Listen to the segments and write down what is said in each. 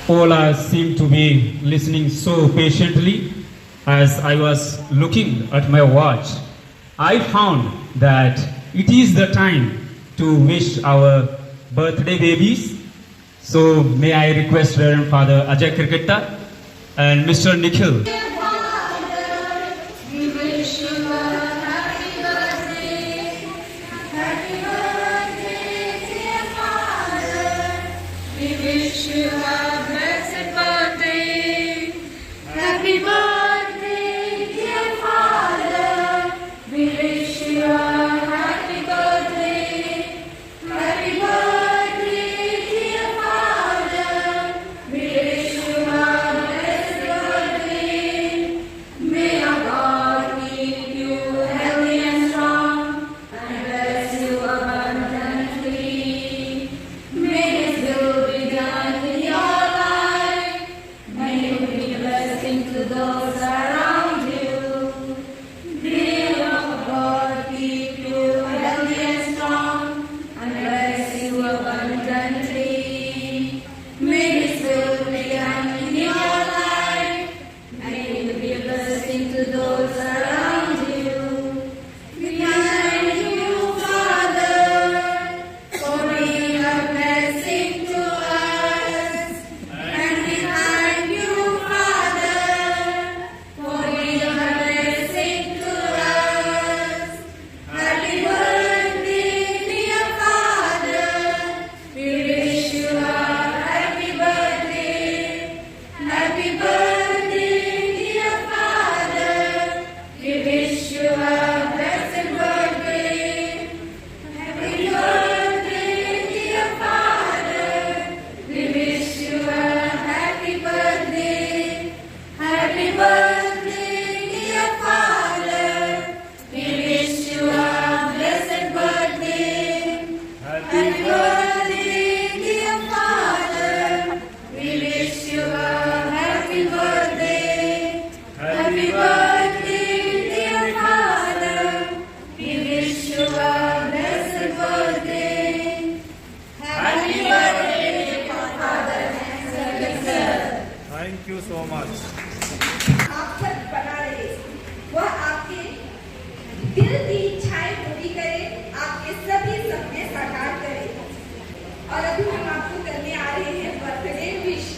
Ola seemed to be listening so patiently. As I was looking at my watch, I found that it is the time to wish our birthday babies. So may I request Reverend Father Ajay Kirketta and Mr. Nikhil. Thank you so much. आप सब बना रहे, वह आपके दिल की इच्छाएं पूरी करे, आपके सभी सपने साकार करे। और अभी हम आपको करने आ रहे हैं बर्थडे विश।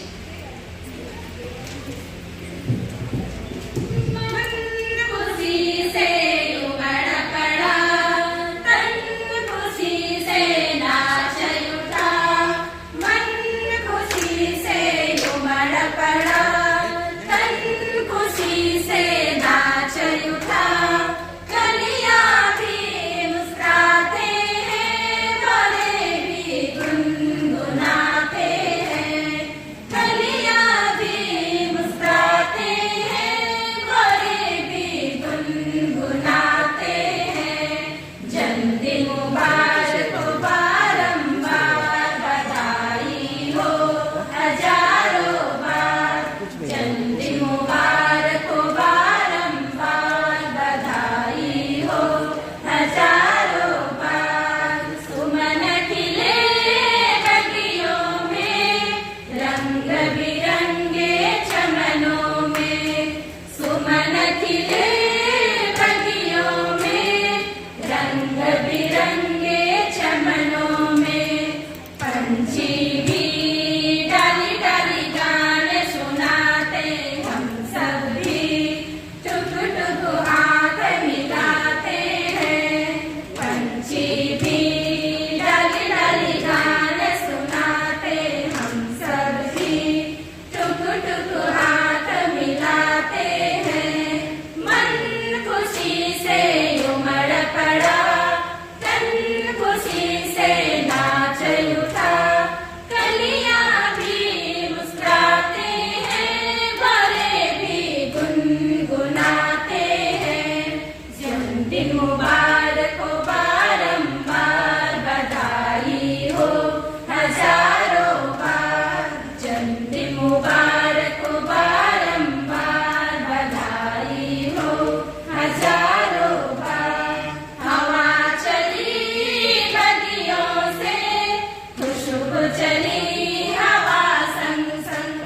चली हवा संग संग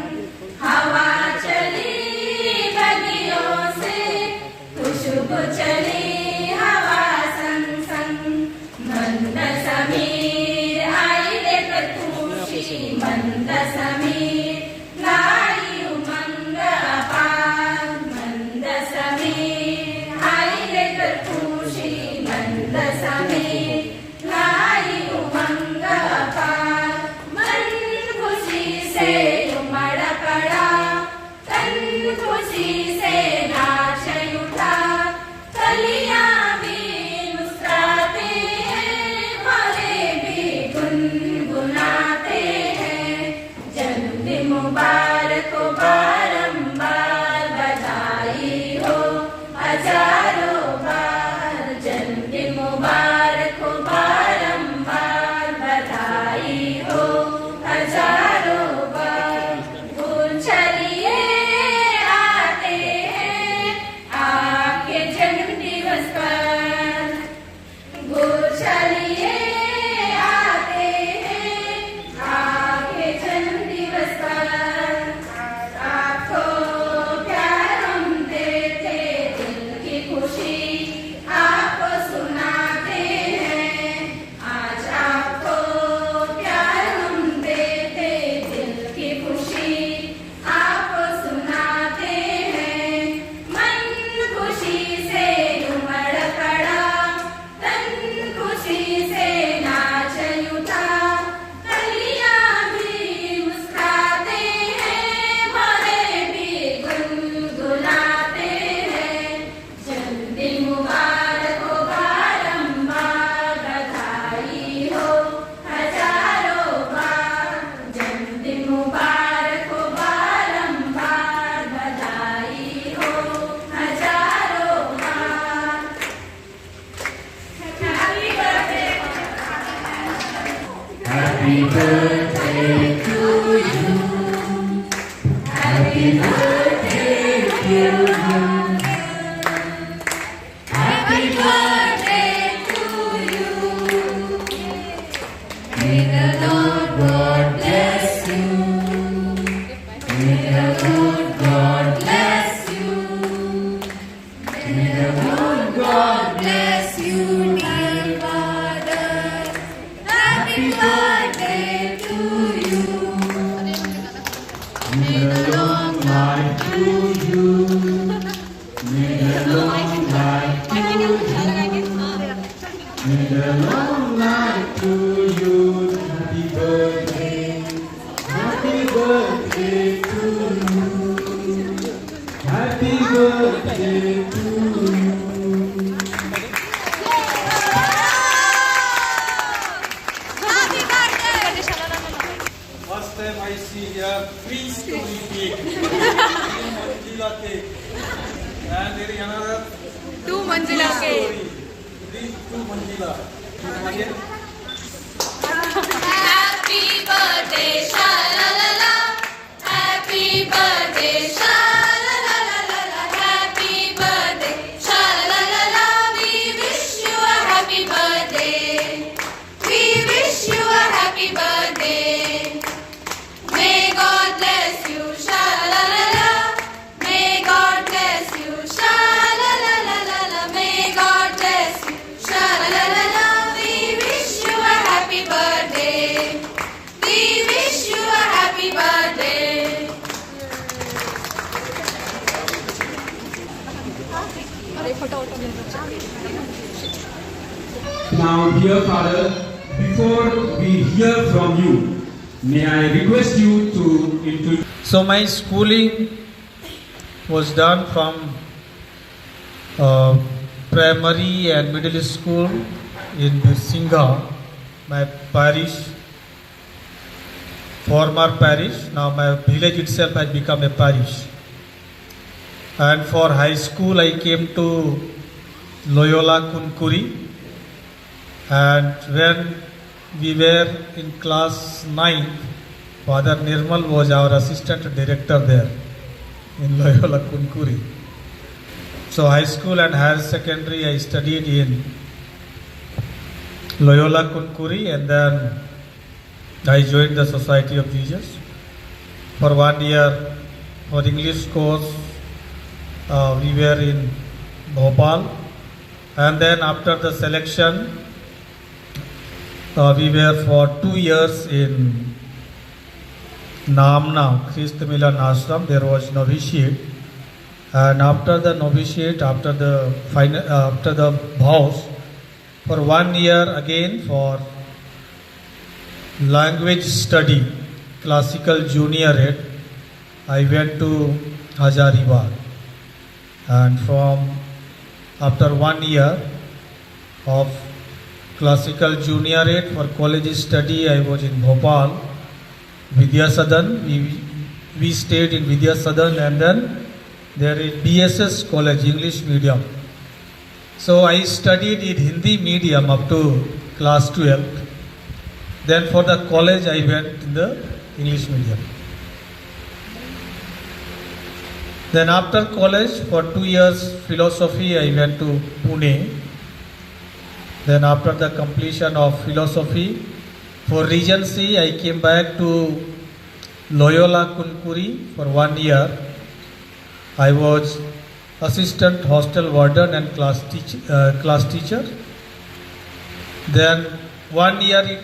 मंद समीर गाई उमंग अपार मंद समीर आई लेकर खुशी मंद समीर गाई उमंग अपार मन खुशी से उमड़ पड़ा तन खुशी से नाच उठा कलियां भी मुस्कुराते हैं भले भी गुनगुनाते हैं जन्मदिन मुबारक हो बारंबार बधाई हो हजारों बार जन्मदिन मुबारक हो बारंबार बधाई हो हजारों बार गुलछलिए आते हैं आपके जन्मदिवस पर गुलछलिए आते हैं आपके जन्मदिवस पर आपको प्यार हम देते दिल की खुशी आपको सुनाते हैं आज आपको प्यार हम देते दिल की खुशी आपको सुनाते हैं मन खुशी से उमड़ पड़ा तन खुशी से नाच उठा कलियां भी मुस्कुराते हैं भले भी गुनगुनाते हैं जन्मदिन मुबारक हो बारंबार बधाई हो हजारों बार जन्मदिन मुबारक हो बारंबार बधाई हो हजारों बार happy birthday to you happy birthday to you happy birthday to you may the Lord God bless you may the Lord God bless you may the Lord God bless you dear father happy birthday to you may the long life to you may the long life to you may the long life to you happy birthday to you happy birthday to you First time I see a three-story cake, three-manzila cake, and there is another 2 मंजिला के two-manzila. Again, Happy birthday, sha-la-la-la. Happy birthday, sha-la-la-la-la. Happy birthday, sha-la-la-la. We wish you a happy birthday. We wish you a happy birthday. May God bless you, sha-la-la-la. May God bless you, sha-la-la-la-la. May God bless you, sha-la-la-la-la. We wish you a happy birthday. We wish you a happy birthday. Now, dear Father, before we hear from you, may I request you to introduce. so my schooling was done from primary and middle school in Birsinga, my parish, former parish. Now my village itself has become a parish. And for high school, I came to Loyola Kunkuri. And when we were in class 9, Father Nirmal was our assistant director there in Loyola Kunkuri. So high school and higher secondary I studied in Loyola Kunkuri, and then I joined the Society of Jesus for 1 year for English course. We were in Bhopal, and then after the selection we were for 2 years in Namna Christ Milan Ashram, there was novitiate, and after the novitiate, after the vows, for 1 year again for language study, classical juniorate, I went to Hazaribagh, and after 1 year of classical juniorate for college study, I was in Bhopal, Vidya Sadan. We stayed in Vidya Sadan, and then there is BSS college, English medium. So I studied in Hindi medium up to class 12. Then for the college I went in the English medium. Then after college for 2 years philosophy I went to Pune. Then after the completion of philosophy for Regency I came back to Loyola Kunkuri for 1 year. I was assistant hostel warden and class teacher. Then 1 year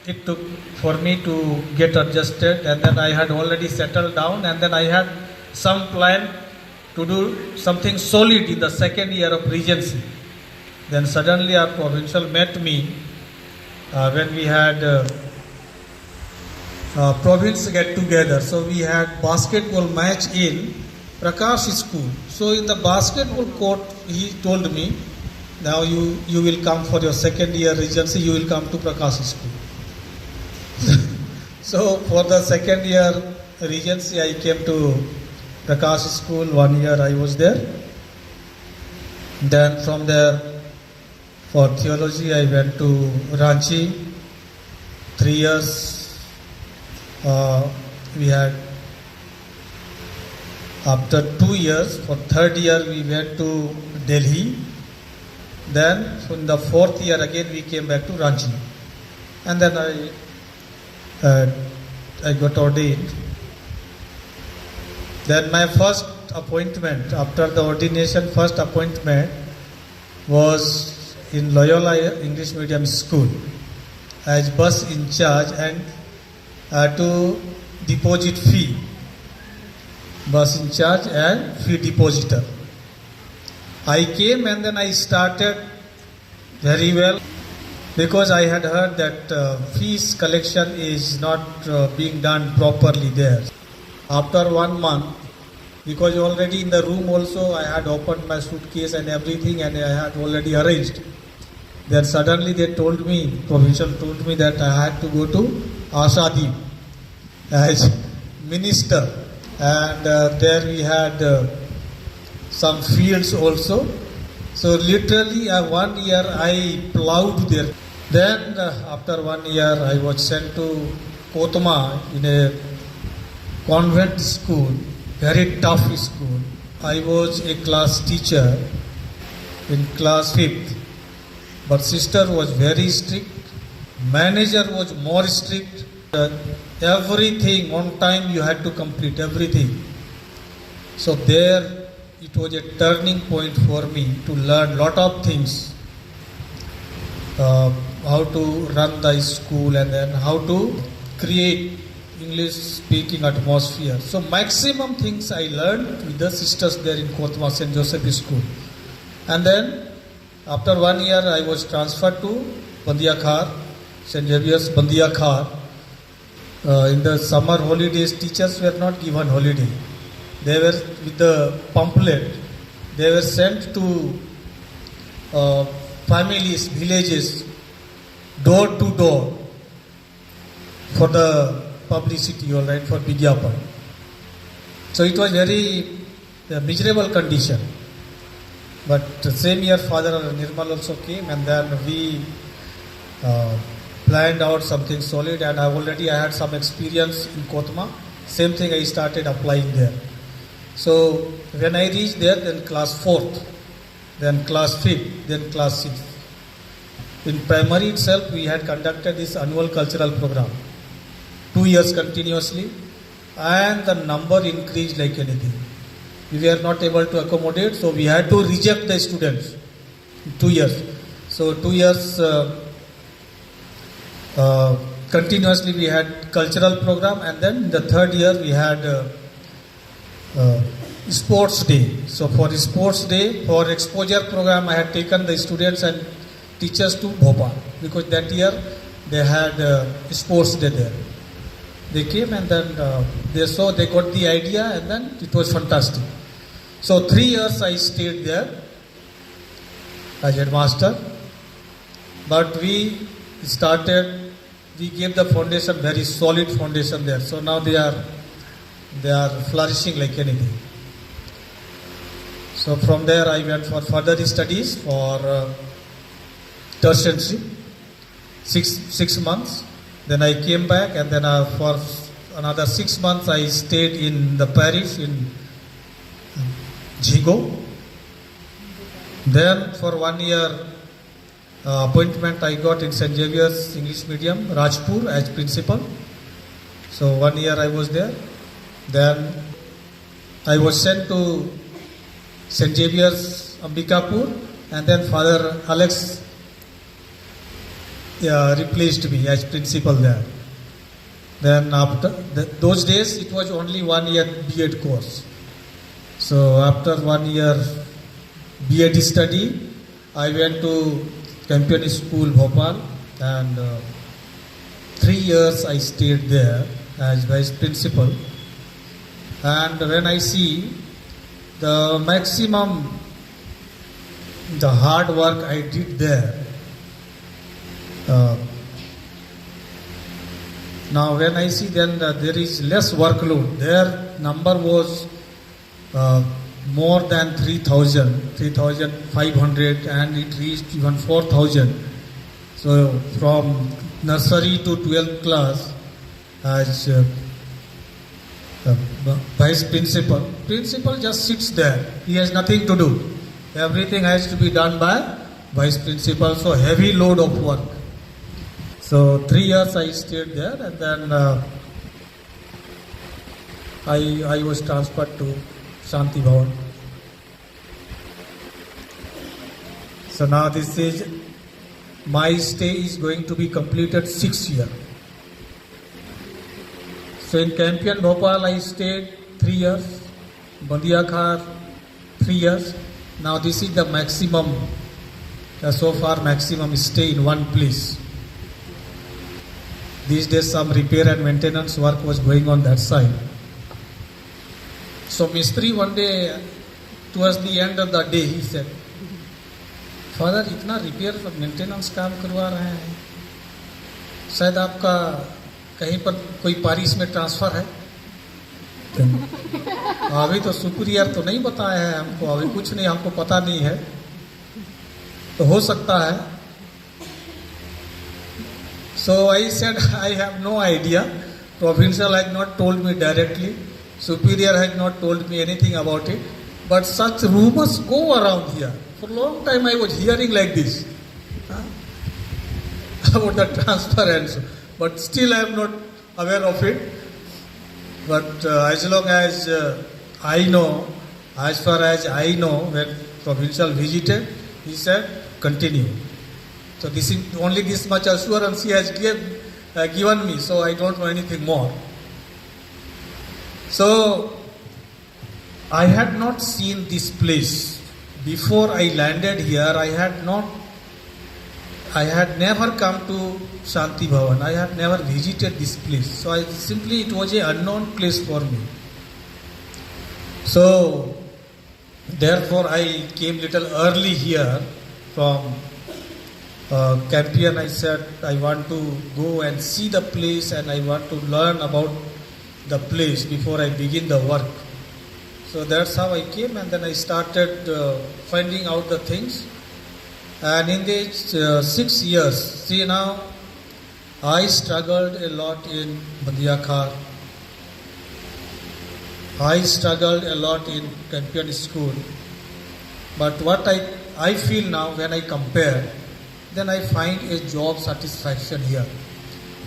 it took for me to get adjusted, and then I had already settled down, and then I had some plan to do something solid in the second year of Regency. Then suddenly our provincial met me when we had province get together. So we had basketball match in Prakash school. So in the basketball court he told me, now you will come for your second year Regency, you will come to Prakash school. So for the second year Regency I came to Prakash school. 1 year I was there. Then from there for theology I went to Ranchi. 3 years we had. After 2 years, for third year we went to Delhi. Then in the fourth year again we came back to Ranchi. And then I got ordained. Then my first appointment, after the ordination, first appointment was in Loyola English Medium School as bus in charge and to deposit fee. Bus in charge and fee depositor. I came and then I started very well because I had heard that fees collection is not being done properly there. After 1 month, because already in the room also I had opened my suitcase and everything and I had already arranged. Then suddenly they told me, provincial told me that I had to go to Ashadeep as minister. And there we had some fields also. So literally 1 year I plowed there. Then after 1 year I was sent to Kotma in a convent school, very tough school. I was a class teacher in class 5th. But sister was very strict. Manager was more strict. Everything on time you had to complete everything. So there it was a turning point for me to learn lot of things, how to run the school and then how to create English speaking atmosphere. So maximum things I learned with the sisters there in Kotma St. Joseph School. And then after 1 year I was transferred to Bandiakhar, St. Xavier's Bandiakhar. In the summer holidays, teachers were not given holiday. They were with the pamphlet. They were sent to families, villages, door to door for the publicity, all right, for Vigyapan. So it was very miserable condition. But the same year, Father Nirmal also came, and then we planned out something solid, and I had some experience in Kotma. Same thing I started applying there. So when I reached there, then class 4th, then class 5th, then class 6th. In primary itself, we had conducted this annual cultural program, 2 years continuously, and the number increased like anything. We were not able to accommodate, so we had to reject the students in 2 years. So 2 years continuously we had cultural program, and then in the third year we had sports day. So for the sports day, for exposure program, I had taken the students and teachers to Bhopal, because that year they had sports day there. They came and then they got the idea, and then it was fantastic. So 3 years I stayed there as headmaster, but we gave the foundation, very solid foundation there. So now they are flourishing like anything. So from there I went for further studies for tertiary, 6 months. Then I came back, and then for another 6 months I stayed in the parish in Jigo. Then for 1 year appointment I got in St. Xavier's English Medium, Rajpur, as principal. So 1 year I was there. Then I was sent to St. Xavier's Ambikapur, and then Father Alex replaced me as principal there. Then after those days it was only 1 year B.Ed course. So after 1 year B.Ed study, I went to Campion School, Bhopal, and 3 years I stayed there as vice principal. And when I see the maximum, the hard work I did there, now when I see then there is less workload, their number was more than 3,500, and it reached even 4,000. So from nursery to 12th class as vice principal just sits there. He has nothing to do. Everything has to be done by vice principal. So heavy load of work. So 3 years I stayed there, and then I was transferred to Shanti Bhavan. So now this is, my stay is going to be completed 6 years. So in Campion, Bhopal I stayed 3 years, Bandiakhar 3 years. Now this is the maximum, so far maximum stay in one place. These days some repair and maintenance work was going on that side. So Mistri one day, towards the end of the day, he said, "Father, इतना repair और maintenance काम करवा रहे हैं, शायद आपका कहीं पर कोई पारिश में ट्रांसफर है?" अभी तो सुपीरियर तो नहीं बताया है हमको, अभी कुछ नहीं, हमको पता नहीं है, तो हो सकता है. So I said, I have no idea. Provincial had not told me directly. Superior had not told me anything about it. But such rumors go around here. For a long time I was hearing like this about the transfer and so. But still I am not aware of it. But as long as I know, as far as I know, when Provincial visited, he said, continue. So this is only this much assurance he has given me, so I don't know anything more. So I had not seen this place before I landed here. I had never come to Shanti Bhavan. I had never visited this place. So it was an unknown place for me. So therefore I came little early here from Campion. I said I want to go and see the place, and I want to learn about the place before I begin the work. So that's how I came, and then I started finding out the things. And in these 6 years, see now, I struggled a lot in Bandiakhar. I struggled a lot in Campion school. But what I feel now when I compare, then I find a job satisfaction here.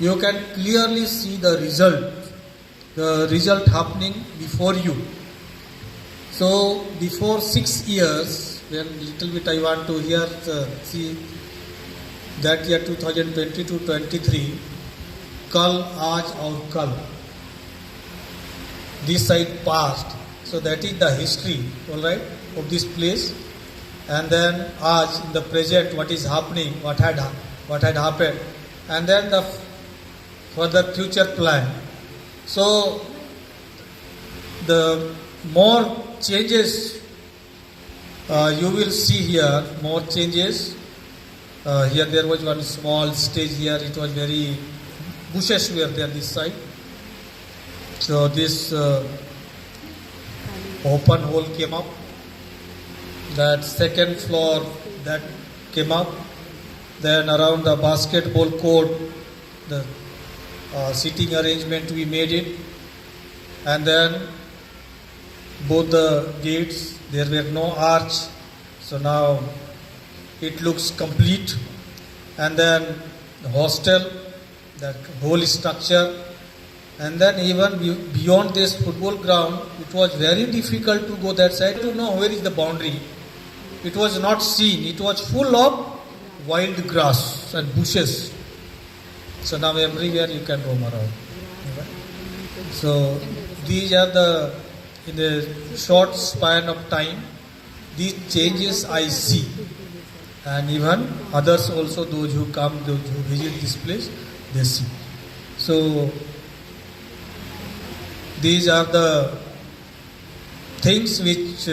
You can clearly see the result happening before you. So before 6 years, when little bit I want to here see that year 2020 to 23, kal, aaj aur kal. This side past. So that is the history, all right, of this place. And then aaj, in the present, what is happening, what had happened, and then the further future plan. So the more changes you will see here, more changes. Here there was one small stage here, it was very bushes were there this side. So this open hole came up. That second floor that came up. Then around the basketball court, the seating arrangement we made it. And then both the gates, there were no arch. So now it looks complete. And then the hostel, that whole structure. And then even beyond this football ground, it was very difficult to go that side to know where is the boundary. It was not seen. It was full of wild grass and bushes. So now everywhere you can roam around. So these are in the short span of time, these changes I see. And even others also, those who come, those who visit this place, they see. So these are the things which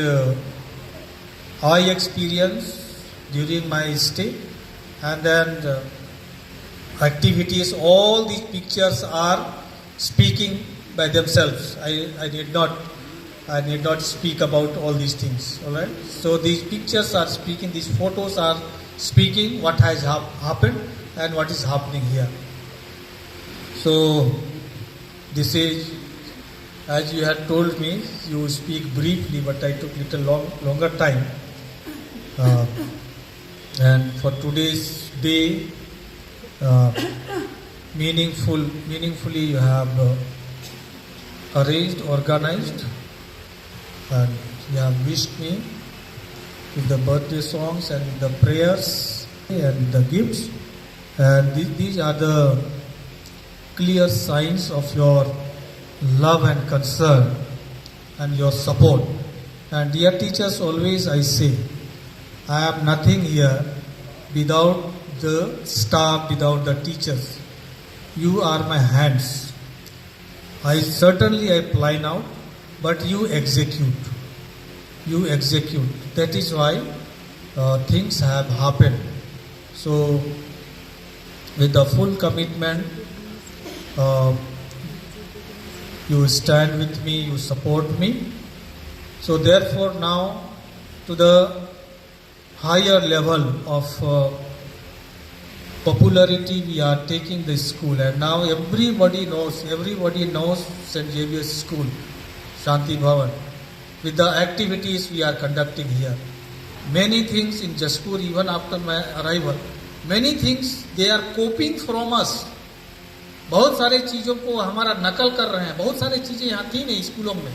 I experienced during my stay. And then activities, all these pictures are speaking by themselves. I need not speak about all these things. All right. So these pictures are speaking. These photos are speaking what has happened and what is happening here. So this is, as you had told me, you speak briefly, but I took little longer time. And for today's day, meaningfully you have arranged, organized, and you have wished me with the birthday songs and the prayers and the gifts. And these are the clear signs of your love and concern and your support. And dear teachers, always I say, I am nothing here without the staff, without the teachers. You are my hands. I plan out, but you execute. You execute. That is why things have happened. So with the full commitment, you stand with me, you support me. So therefore now to the higher level of popularity we are taking the school, and now everybody knows St. Xavier's School, Shanti Bhavan, with the activities we are conducting here. Many things in Jaspur, even after my arrival, many things they are copying from us. बहुत सारे चीज़ों को हमारा नकल कर रहे हैं. बहुत सारे चीज़ें यहाँ थी नहीं स्कूलों में,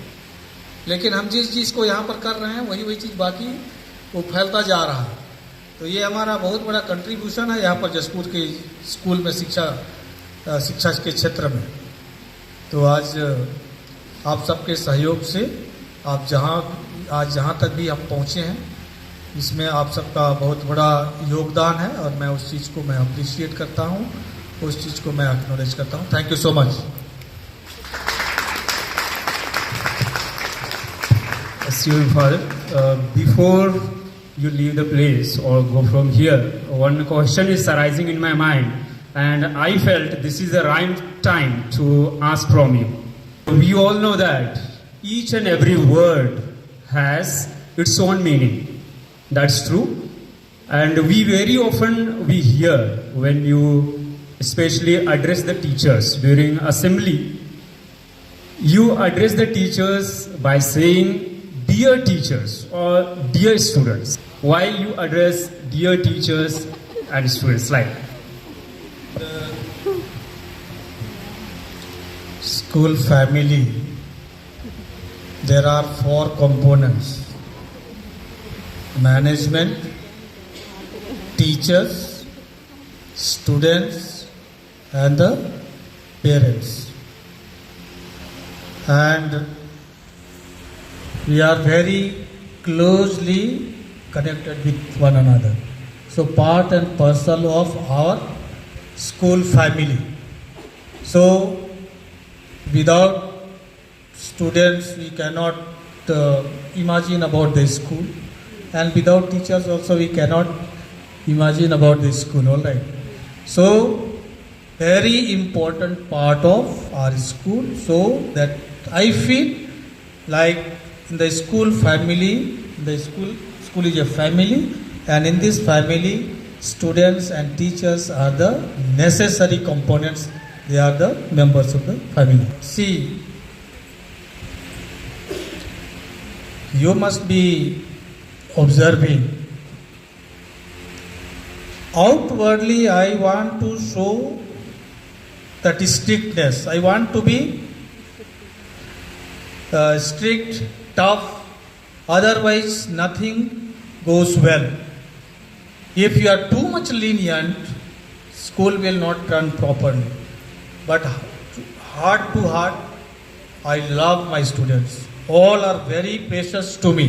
लेकिन हम जिस चीज़ को यहाँ पर कर रहे हैं वही चीज़ बाकी वो फैलता जा रहा है. तो ये हमारा बहुत बड़ा कंट्रीब्यूशन है यहाँ पर जसपुर के स्कूल में, शिक्षा के क्षेत्र में. तो आज आप सबके सहयोग से आप आज जहाँ तक भी हम पहुँचे हैं, इसमें आप सबका बहुत बड़ा योगदान है और मैं उस चीज़ को मैं अप्रिशिएट करता हूँ, उस चीज़ को मैं एक्नॉलेज करता हूँ. Thank you so much. Student Father, before you leave the place or go from here, one question is arising in my mind, and I felt this is the right time to ask from you. We all know that each and every word has its own meaning. That's true. And we very often we hear when you especially address the teachers during assembly, you address the teachers by saying dear teachers or dear students. Why you address dear teachers and students like? The school family, there are 4 components: management, teachers, students, and the parents. And we are very closely connected with one another. So part and parcel of our school family. So without students we cannot imagine about the school, and without teachers also we cannot imagine about the school. All right. So very important part of our school, so that I feel like in the school family, the school is a family, and in this family students and teachers are the necessary components. They are the members of the family. See, you must be observing. Outwardly, I want to show that strictness. I want to be strict, tough. Otherwise, nothing goes well. If you are too much lenient, school will not run properly. But heart to heart, I love my students. All are very precious to me.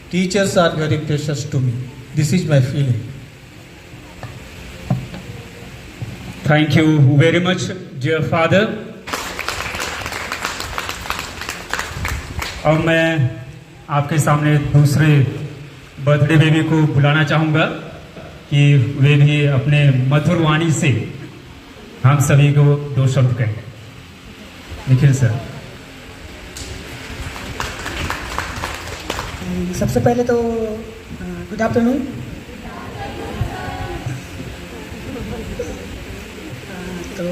Teachers are very precious to me. This is my feeling. Thank you very much, dear father. अब मैं आपके सामने दूसरे birthday baby को बुलाना चाहूँगा कि वे भी अपने मधुर वाणी से हम सभी को दो शब्द कहें। निखिल सर। सबसे पहले तो गुड आफ्टरनून। तो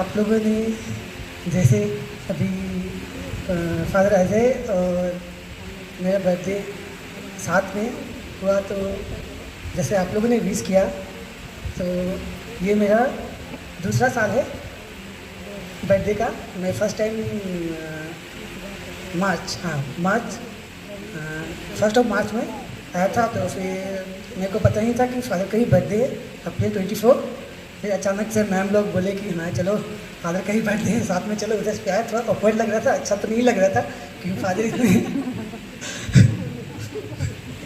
आप लोगों ने जैसे अभी फादर अजय और मेरा बर्थडे साथ में हुआ, तो जैसे आप लोगों ने विश किया, तो ये मेरा दूसरा साल है बर्थडे का। मैं फर्स्ट टाइम मार्च 1 मार्च में आया था, तो फिर मेरे को पता नहीं था कि फादर का ही बर्थडे है अप्रैल 24। फिर अचानक से मैम लोग बोले कि हाँ चलो फादर का ही बर्थडे है, साथ में चलो। उधर से आया, थोड़ा ऑकवर्ड लग रहा था, अच्छा तो नहीं लग रहा था क्योंकि फादर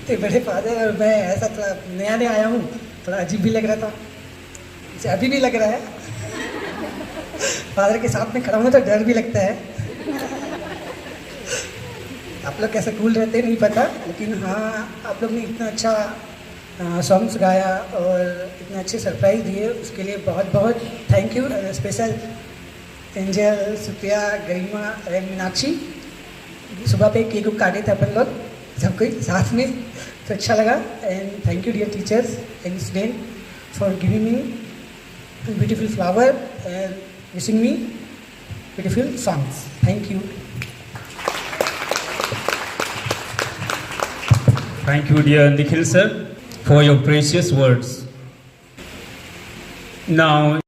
इतने बड़े फादर और मैं ऐसा थोड़ा नया नया आया हूँ, थोड़ा अजीब भी लग रहा था। इसे अभी भी लग रहा है। फादर के साथ में खड़ा हूँ तो डर भी लगता है। आप लोग कैसे कूल रहते नहीं पता, लेकिन हाँ आप लोग ने इतना अच्छा सॉन्ग्स गाया और इतने अच्छे सरप्राइज़ दिए, उसके लिए बहुत बहुत thank you. Special angel, Supriya, Garima and Meenakshi. सुबह पे केक काटे थे अपन लोग सब कोई साथ में, तो अच्छा लगा। And thank you dear teachers and student for giving me beautiful flower and wishing me beautiful songs. Thank you. Thank you, dear Nikhil sir, for your precious words. Now